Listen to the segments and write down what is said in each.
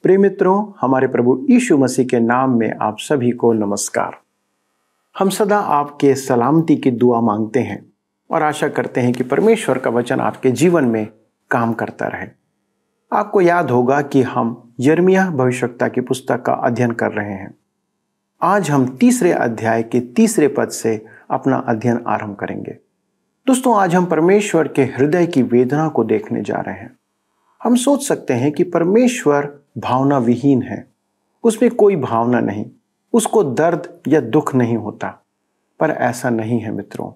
प्रिय मित्रों, हमारे प्रभु यीशु मसीह के नाम में आप सभी को नमस्कार। हम सदा आपके सलामती की दुआ मांगते हैं और आशा करते हैं कि परमेश्वर का वचन आपके जीवन में काम करता रहे। आपको याद होगा कि हम यिर्मयाह भविष्यवक्ता की पुस्तक का अध्ययन कर रहे हैं। आज हम तीसरे अध्याय के तीसरे पद से अपना अध्ययन आरंभ करेंगे। दोस्तों, आज हम परमेश्वर के हृदय की वेदना को देखने जा रहे हैं। हम सोच सकते हैं कि परमेश्वर भावना विहीन है, उसमें कोई भावना नहीं, उसको दर्द या दुख नहीं होता। पर ऐसा नहीं है मित्रों।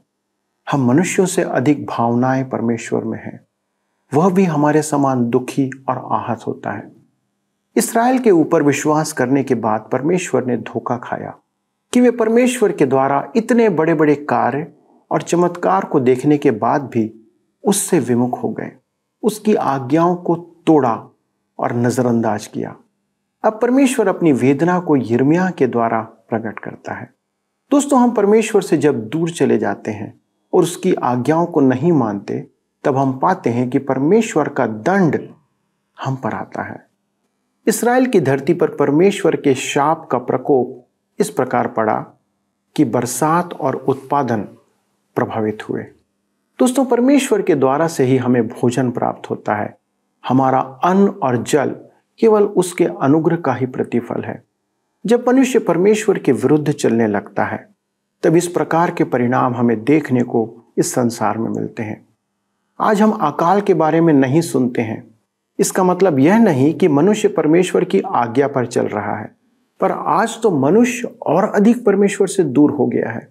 हम मनुष्यों से अधिक भावनाएं परमेश्वर में हैं। वह भी हमारे समान दुखी और आहत होता है। इस्राएल के ऊपर विश्वास करने के बाद परमेश्वर ने धोखा खाया कि वे परमेश्वर के द्वारा इतने बड़े बड़े कार्य और चमत्कार को देखने के बाद भी उससे विमुख हो गए, उसकी आज्ञाओं को तोड़ा और नजरअंदाज किया। अब परमेश्वर अपनी वेदना को यिर्मयाह के द्वारा प्रकट करता है। दोस्तों, हम परमेश्वर से जब दूर चले जाते हैं और उसकी आज्ञाओं को नहीं मानते, तब हम पाते हैं कि परमेश्वर का दंड हम पर आता है। इस्राएल की धरती पर परमेश्वर के शाप का प्रकोप इस प्रकार पड़ा कि बरसात और उत्पादन प्रभावित हुए। दोस्तों, परमेश्वर के द्वारा से ही हमें भोजन प्राप्त होता है। हमारा अन्न और जल केवल उसके अनुग्रह का ही प्रतिफल है। जब मनुष्य परमेश्वर के विरुद्ध चलने लगता है, तब इस प्रकार के परिणाम हमें देखने को इस संसार में मिलते हैं। आज हम अकाल के बारे में नहीं सुनते हैं। इसका मतलब यह नहीं कि मनुष्य परमेश्वर की आज्ञा पर चल रहा है, पर आज तो मनुष्य और अधिक परमेश्वर से दूर हो गया है।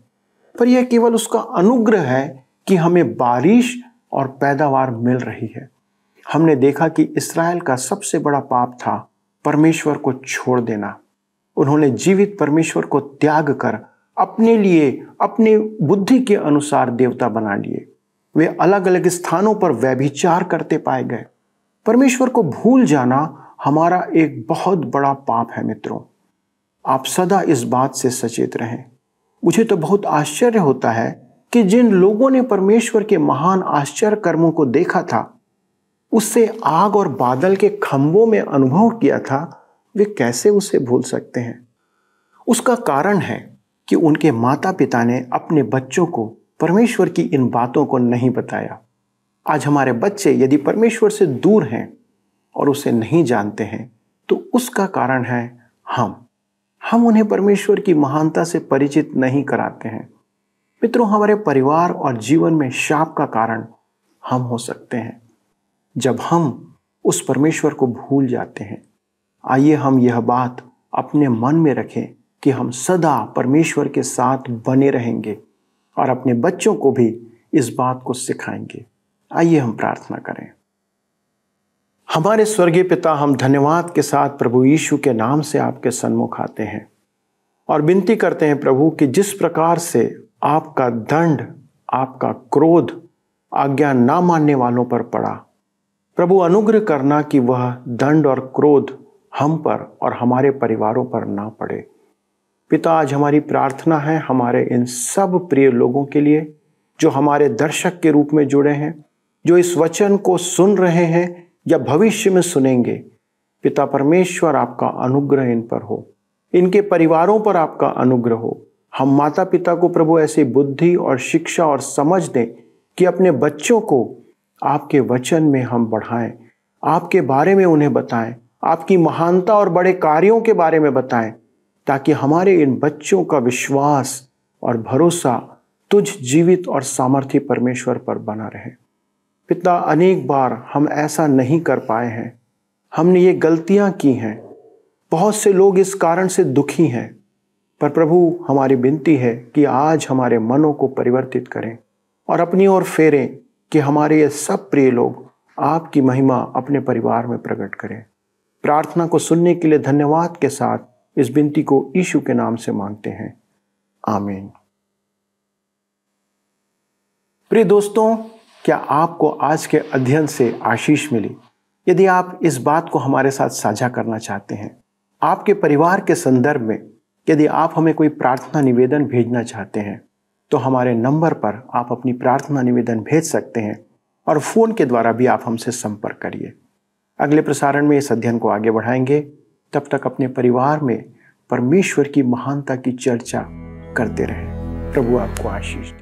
पर यह केवल उसका अनुग्रह है कि हमें बारिश और पैदावार मिल रही है। हमने देखा कि इस्राएल का सबसे बड़ा पाप था परमेश्वर को छोड़ देना। उन्होंने जीवित परमेश्वर को त्याग कर अपने लिए अपनी बुद्धि के अनुसार देवता बना लिए। वे अलग अलग स्थानों पर व्यभिचार करते पाए गए। परमेश्वर को भूल जाना हमारा एक बहुत बड़ा पाप है। मित्रों, आप सदा इस बात से सचेत रहें। मुझे तो बहुत आश्चर्य होता है कि जिन लोगों ने परमेश्वर के महान आश्चर्य कर्मों को देखा था, उससे आग और बादल के खंभों में अनुभव किया था, वे कैसे उसे भूल सकते हैं। उसका कारण है कि उनके माता पिता ने अपने बच्चों को परमेश्वर की इन बातों को नहीं बताया। आज हमारे बच्चे यदि परमेश्वर से दूर हैं और उसे नहीं जानते हैं, तो उसका कारण है हम उन्हें परमेश्वर की महानता से परिचित नहीं कराते हैं। मित्रों, हमारे परिवार और जीवन में शाप का कारण हम हो सकते हैं जब हम उस परमेश्वर को भूल जाते हैं। आइए हम यह बात अपने मन में रखें कि हम सदा परमेश्वर के साथ बने रहेंगे और अपने बच्चों को भी इस बात को सिखाएंगे। आइए हम प्रार्थना करें। हमारे स्वर्गीय पिता, हम धन्यवाद के साथ प्रभु यीशु के नाम से आपके सन्मुख आते हैं और विनती करते हैं प्रभु कि जिस प्रकार से आपका दंड, आपका क्रोध आज्ञा ना मानने वालों पर पड़ा, प्रभु अनुग्रह करना कि वह दंड और क्रोध हम पर और हमारे परिवारों पर ना पड़े। पिता, आज हमारी प्रार्थना है हमारे इन सब प्रिय लोगों के लिए जो हमारे दर्शक के रूप में जुड़े हैं, जो इस वचन को सुन रहे हैं या भविष्य में सुनेंगे। पिता परमेश्वर, आपका अनुग्रह इन पर हो, इनके परिवारों पर आपका अनुग्रह हो। हम माता पिता को प्रभु ऐसी बुद्धि और शिक्षा और समझ दें कि अपने बच्चों को आपके वचन में हम बढ़ाएं, आपके बारे में उन्हें बताएं, आपकी महानता और बड़े कार्यों के बारे में बताएं, ताकि हमारे इन बच्चों का विश्वास और भरोसा तुझ जीवित और सामर्थी परमेश्वर पर बना रहे। पिता, अनेक बार हम ऐसा नहीं कर पाए हैं, हमने ये गलतियां की हैं। बहुत से लोग इस कारण से दुखी हैं, पर प्रभु हमारी विनती है कि आज हमारे मनों को परिवर्तित करें और अपनी ओर फेरें कि हमारे ये सब प्रिय लोग आपकी महिमा अपने परिवार में प्रकट करें। प्रार्थना को सुनने के लिए धन्यवाद के साथ इस विनती को यीशु के नाम से मांगते हैं, आमीन। प्रिय दोस्तों, क्या आपको आज के अध्ययन से आशीष मिली? यदि आप इस बात को हमारे साथ साझा करना चाहते हैं, आपके परिवार के संदर्भ में यदि आप हमें कोई प्रार्थना निवेदन भेजना चाहते हैं, तो हमारे नंबर पर आप अपनी प्रार्थना निवेदन भेज सकते हैं और फ़ोन के द्वारा भी आप हमसे संपर्क करिए। अगले प्रसारण में इस अध्ययन को आगे बढ़ाएंगे। तब तक अपने परिवार में परमेश्वर की महानता की चर्चा करते रहें। प्रभु आपको आशीष दे।